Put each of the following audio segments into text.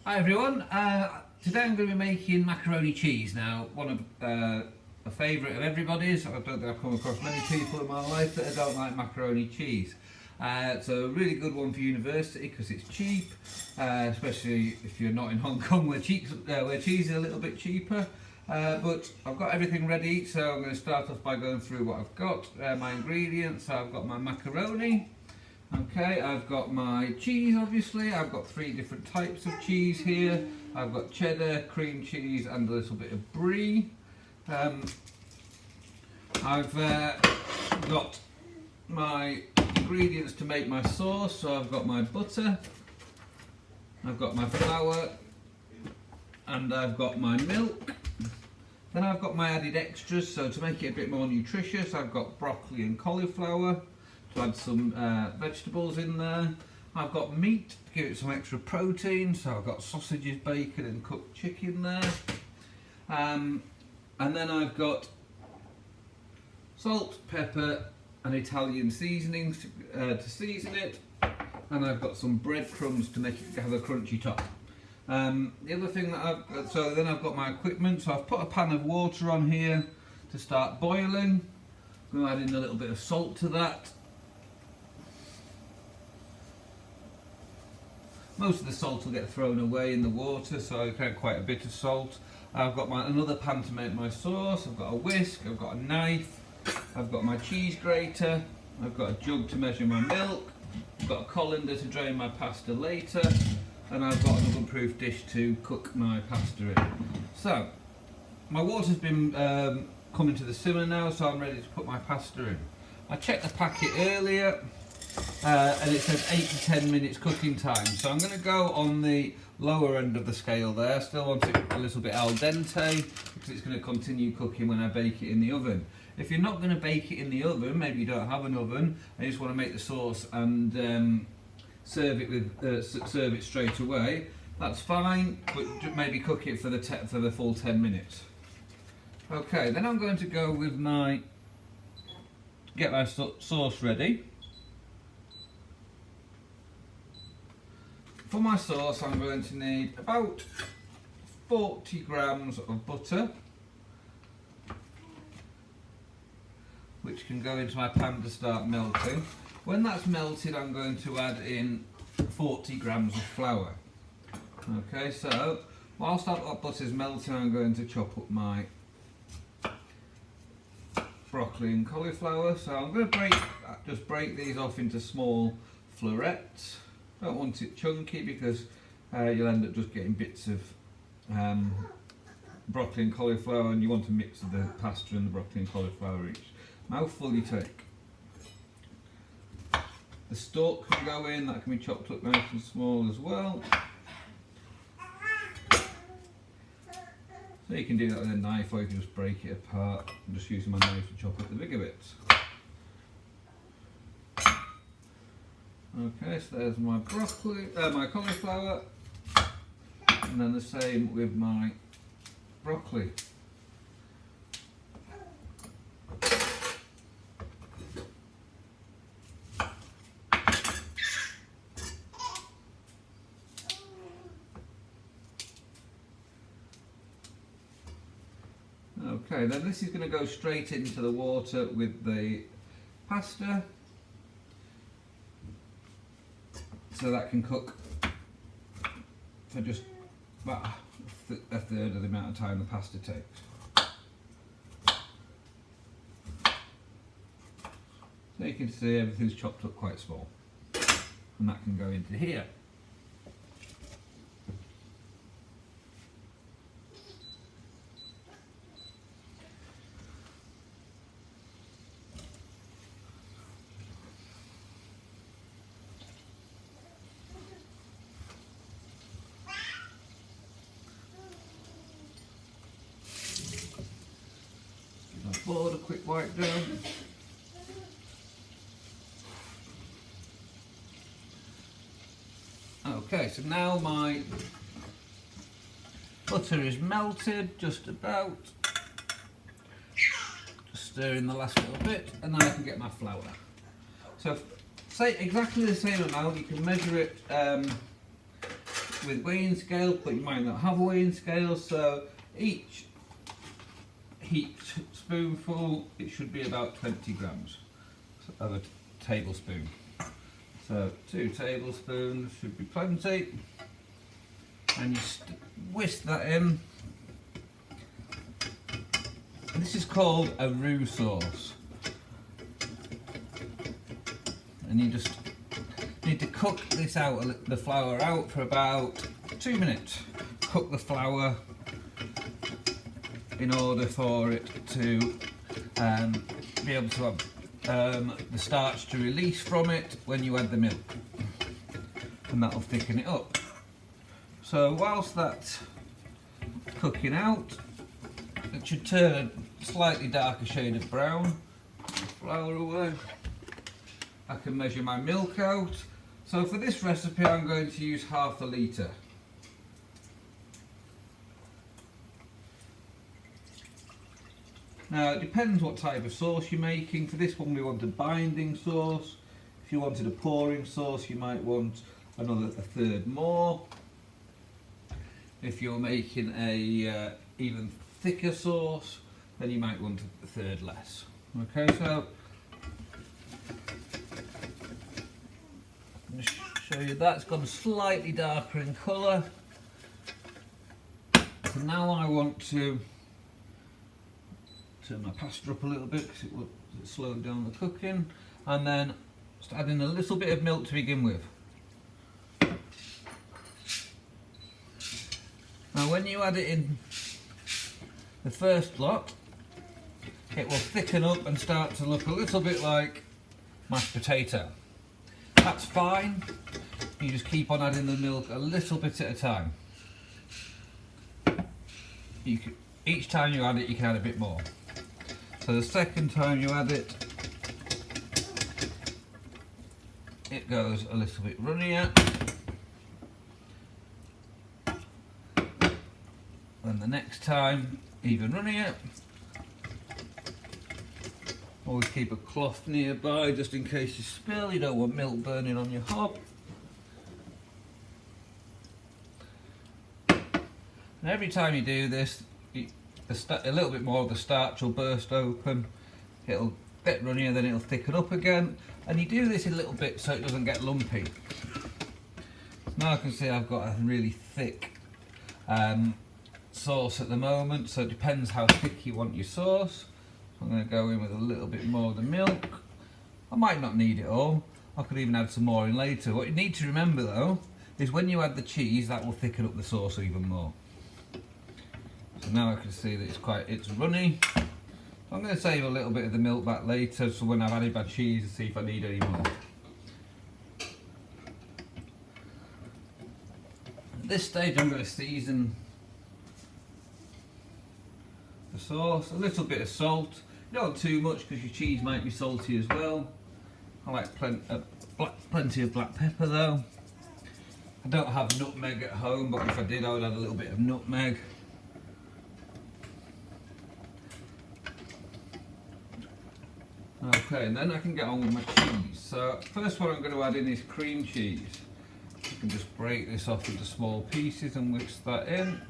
Hi everyone, today I'm going to be making macaroni cheese. Now, one of a favourite of everybody's. I don't think I've come across many people in my life that don't like macaroni cheese. It's a really good one for university because it's cheap, especially if you're not in Hong Kong where cheese is a little bit cheaper. But I've got everything ready, so I'm going to start off by going through what I've got, my ingredients. So I've got my macaroni. Okay, I've got my cheese, obviously. I've got 3 different types of cheese here. I've got cheddar, cream cheese and a little bit of brie. I've got my ingredients to make my sauce. So I've got my butter, I've got my flour and I've got my milk. Then I've got my added extras, so to make it a bit more nutritious I've got broccoli and cauliflower. To add some vegetables in there. I've got meat to give it some extra protein, so I've got sausages, bacon and cooked chicken there. And then I've got salt, pepper and Italian seasonings to season it. And I've got some breadcrumbs to make it have a crunchy top. The other thing that then I've got my equipment, so I've put a pan of water on here to start boiling. I'm going to add in a little bit of salt to that. Most of the salt will get thrown away in the water, so I get quite a bit of salt. I've got another pan to make my sauce. I've got a whisk, I've got a knife, I've got my cheese grater, I've got a jug to measure my milk, I've got a colander to drain my pasta later, and I've got an oven-proof dish to cook my pasta in. So, my water's been coming to the simmer now, so I'm ready to put my pasta in. I checked the packet earlier. And it says 8 to 10 minutes cooking time, so I'm going to go on the lower end of the scale there. Still want it a little bit al dente because it's going to continue cooking when I bake it in the oven. If you're not going to bake it in the oven, maybe you don't have an oven and you just want to make the sauce and serve it straight away, that's fine, but maybe cook it for the full 10 minutes. Okay, then I'm going to go with get my sauce ready. For my sauce I'm going to need about 40 grams of butter, which can go into my pan to start melting. When that's melted I'm going to add in 40 grams of flour. Okay, so whilst that butter's melting I'm going to chop up my broccoli and cauliflower. So I'm going to just break these off into small florets. Don't want it chunky because you'll end up just getting bits of broccoli and cauliflower, and you want to mix the pasta and the broccoli and cauliflower each mouthful you take. The stalk can go in, that can be chopped up nice and small as well. So you can do that with a knife, or you can just break it apart. I'm just using my knife to chop up the bigger bits. Okay, so there's my my cauliflower, and then the same with my broccoli. Okay, then this is going to go straight into the water with the pasta. So that can cook for just about a third of the amount of time the pasta takes. So you can see everything's chopped up quite small, and that can go into here. Board a quick wipe down. Okay, so now my butter is melted just about. Just stir in the last little bit, and then I can get my flour. So say exactly the same amount, you can measure it with weighing scale, but you might not have a weighing scale, so each heaped spoonful, it should be about 20 grams of a tablespoon. So 2 tablespoons should be plenty, and you whisk that in. And this is called a roux sauce, and you just need to cook this out, the flour out, for about 2 minutes. Cook the flour in order for it to be able to have the starch to release from it when you add the milk, and that'll thicken it up. So whilst that's cooking out, it should turn a slightly darker shade of brown. Flour away. I can measure my milk out. So for this recipe I'm going to use half a litre. Now it depends what type of sauce you're making. For this one we want a binding sauce. If you wanted a pouring sauce you might want a third more. If you're making a even thicker sauce, then you might want a third less. Okay, so I'm going to show you that's gone slightly darker in colour. So now I want to turn my pasta up a little bit because it will slow down the cooking, and then just add in a little bit of milk to begin with. Now when you add it in the first lot, it will thicken up and start to look a little bit like mashed potato. That's fine, you just keep on adding the milk a little bit at a time. Each time you add it, you can add a bit more. So the second time you add it, it goes a little bit runnier. And the next time, even runnier. Always keep a cloth nearby just in case you spill. You don't want milk burning on your hob. And every time you do this, a little bit more of the starch will burst open. It'll get runnier, then it'll thicken up again. And you do this a little bit so it doesn't get lumpy. Now I can see I've got a really thick sauce at the moment, so it depends how thick you want your sauce. I'm going to go in with a little bit more of the milk. I might not need it all. I could even add some more in later. What you need to remember though is when you add the cheese, that will thicken up the sauce even more. So now I can see that it's runny. I'm going to save a little bit of the milk back later, so when I've added my cheese, and see if I need any more. At this stage I'm going to season the sauce, a little bit of salt. You don't want too much because your cheese might be salty as well. I like plenty of black pepper though. I don't have nutmeg at home, but if I did I would add a little bit of nutmeg. Okay, and then I can get on with my cheese. So first one I'm going to add in is cream cheese. You can just break this off into small pieces and whisk that in.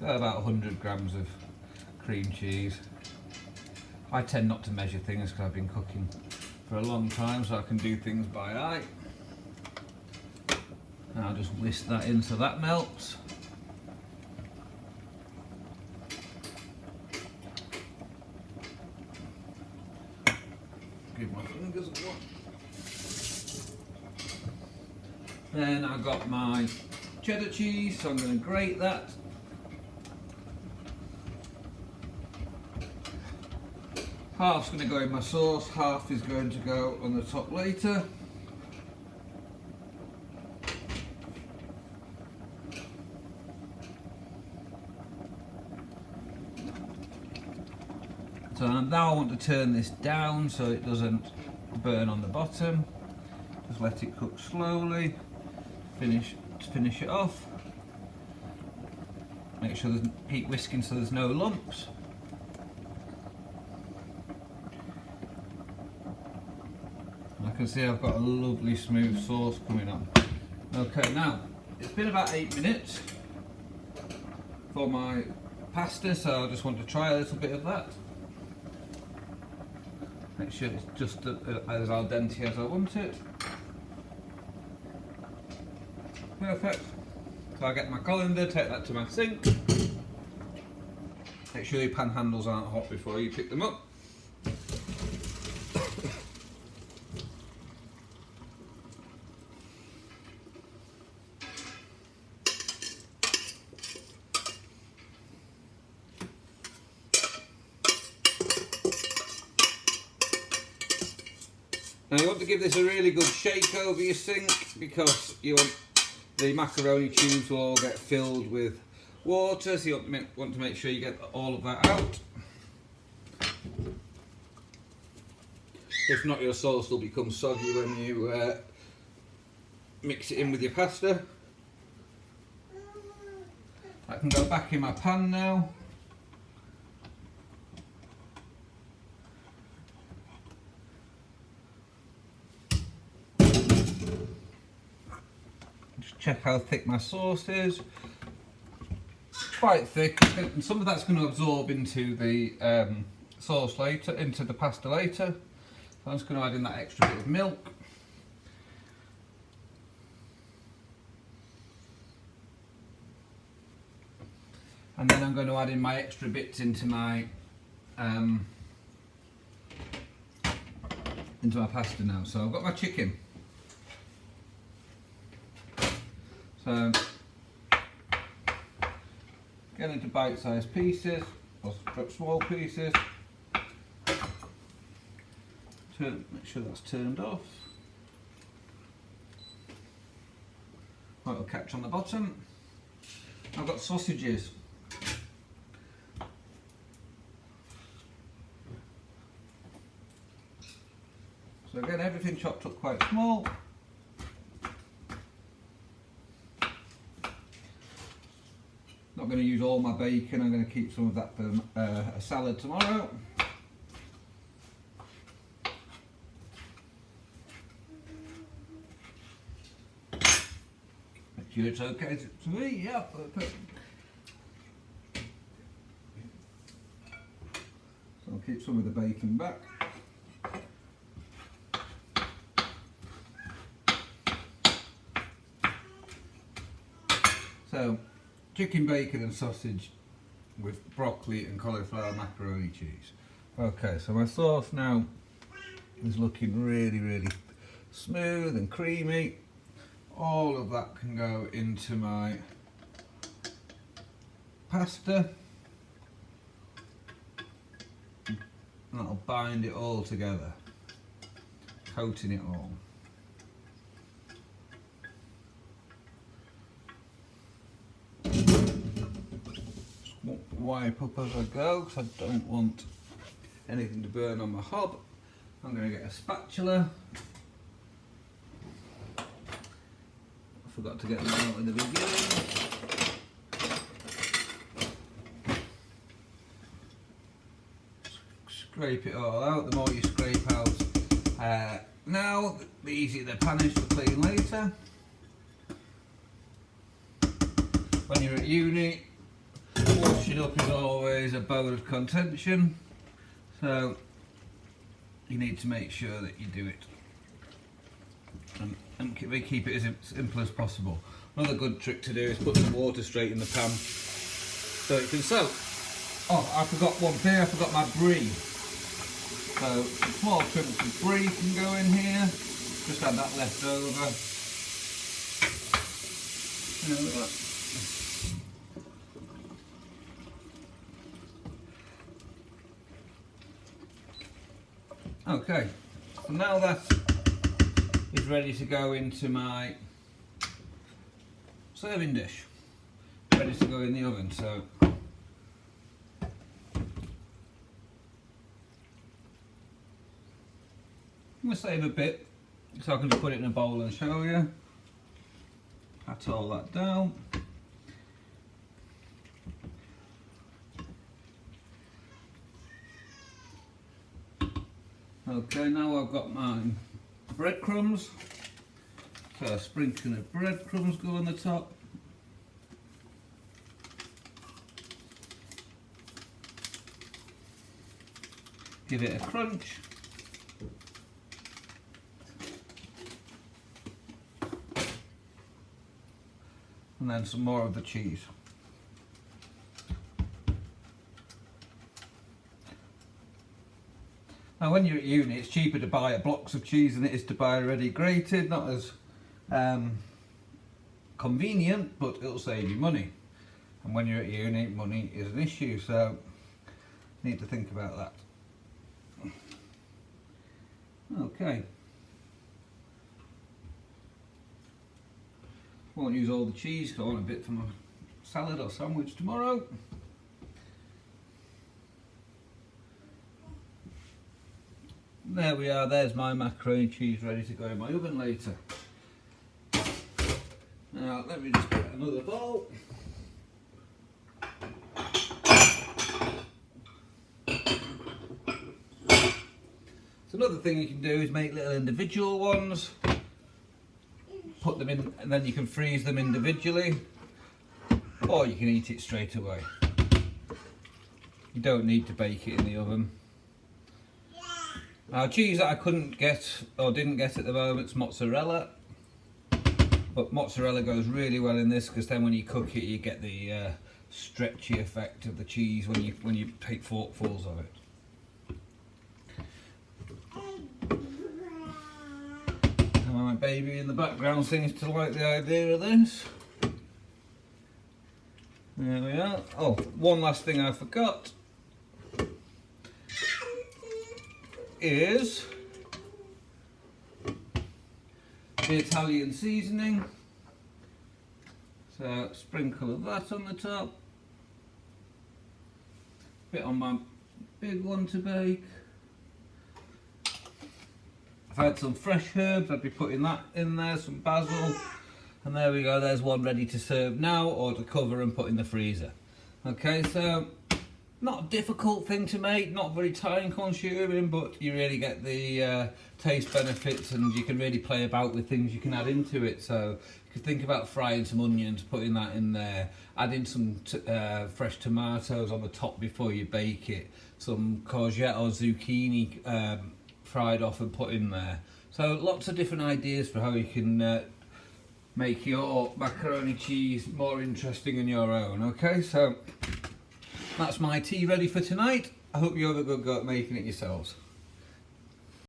So about 100 grams of cream cheese. I tend not to measure things because I've been cooking for a long time, so I can do things by eye. And I'll just whisk that in so that melts. Give my fingers a wash. Then I've got my cheddar cheese, so I'm going to grate that. Half's going to go in my sauce, half is going to go on the top later. So now I want to turn this down so it doesn't burn on the bottom. Just let it cook slowly. Finish it off. Make sure keep whisking so there's no lumps. can see I've got a lovely smooth sauce coming on. Okay, now it's been about 8 minutes for my pasta, so I just want to try a little bit of that. Make sure it's just as al dente as I want it. Perfect. So I get my colander, take that to my sink. Make sure your pan handles aren't hot before you pick them up. Now you want to give this a really good shake over your sink because you want the macaroni tubes will all get filled with water, so you want to make sure you get all of that out. If not, your sauce will become soggy when you mix it in with your pasta. I can go back in my pan now. Just check how thick my sauce is. Quite thick, and some of that's going to absorb into the sauce later, into the pasta later. So I'm just going to add in that extra bit of milk. And then I'm going to add in my extra bits into my pasta now. So I've got my chicken. So get into bite-sized pieces, or small pieces. Make sure that's turned off. It'll catch on the bottom. I've got sausages. So again, everything chopped up quite small. Not going to use all my bacon, I'm going to keep some of that for a salad tomorrow. Make sure it's okay to eat, yeah, perfect. So I'll keep some of the bacon back. So, chicken, bacon and sausage with broccoli and cauliflower macaroni cheese. Okay, so my sauce now is looking really, really smooth and creamy. All of that can go into my pasta. And that'll bind it all together, coating it all. Wipe up as I go because I don't want anything to burn on my hob. I'm going to get a spatula. I forgot to get them out in the beginning. Scrape it all out. The more you scrape out now, the easier the pan is to clean later. When you're at uni, washing up is always a bone of contention, so you need to make sure that you do it and keep it as simple as possible. Another good trick to do is put some water straight in the pan so it can soak. Oh, I forgot one thing, I forgot my brie. So some small chunks of brie can go in here, just add that left over. Okay, so now that is ready to go into my serving dish, ready to go in the oven. So I'm going to save a bit so I can just put it in a bowl and show you. Pat all that down. Okay, now I've got mine breadcrumbs. So a sprinkling of breadcrumbs go on the top. Give it a crunch. And then some more of the cheese. Now when you're at uni, it's cheaper to buy blocks of cheese than it is to buy already grated. Not as convenient, but it'll save you money. And when you're at uni, money is an issue, so you need to think about that. Okay. Won't use all the cheese, because I want a bit for my salad or sandwich tomorrow. There we are, there's my macaroni cheese ready to go in my oven later. Now let me just get another bowl. So another thing you can do is make little individual ones. Put them in and then you can freeze them individually, or you can eat it straight away. You don't need to bake it in the oven. Now cheese that I couldn't get or didn't get at the moment is mozzarella, but mozzarella goes really well in this because then when you cook it you get the stretchy effect of the cheese when you take forkfuls of it. My baby in the background seems to like the idea of this. There we are. Oh, one last thing I forgot is the Italian seasoning. So sprinkle of that on the top. Bit on my big one to bake. If I had some fresh herbs, I'd be putting that in there, some basil. And there we go, there's one ready to serve now or to cover and put in the freezer. Okay, so not a difficult thing to make, not very time consuming, but you really get the taste benefits and you can really play about with things you can add into it. So you could think about frying some onions, putting that in there, adding some fresh tomatoes on the top before you bake it, some courgette or zucchini fried off and put in there. So lots of different ideas for how you can make your macaroni cheese more interesting in your own. Okay, so that's my tea ready for tonight. I hope you have a good go at making it yourselves.